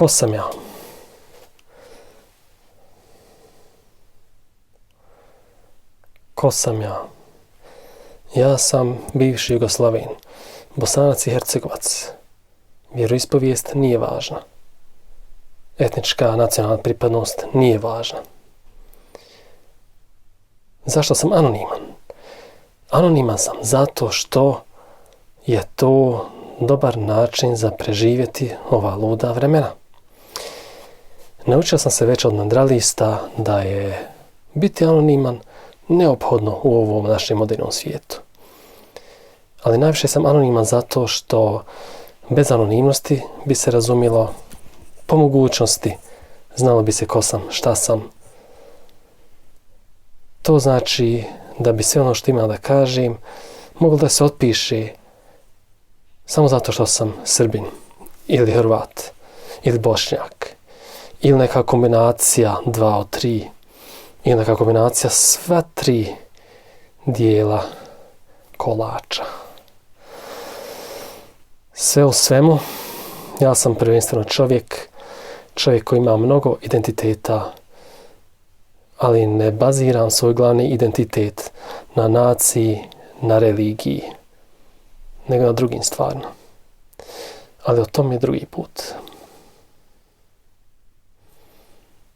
Ko sam ja? Ko sam ja? Ja sam bivši Jugoslaven, Bosanac i Hercegovac. Vjeroispovijest nije važna. Etnička nacionalna pripadnost nije važna. Zašto sam anoniman? Anoniman sam zato što je to dobar način za preživjeti ova luda vremena. Naučio sam se već od nadralista da je biti anoniman neophodno u ovom našem modernom svijetu. Ali najviše sam anoniman zato što bez anonimnosti bi se razumjelo po mogućnosti, znalo bi se ko sam, šta sam. To znači da bi sve ono što imam da kažem moglo da se otpiše samo zato što sam Srbin ili Hrvat ili Bošnjak ili neka kombinacija 2 od 3 ili neka kombinacija sva 3 dijela kolača. Sve u svemu, ja sam prvenstveno čovjek koji ima mnogo identiteta, ali ne baziram svoj glavni identitet na naciji, na religiji, nego na drugim stvarima. Ali o tom je drugi put.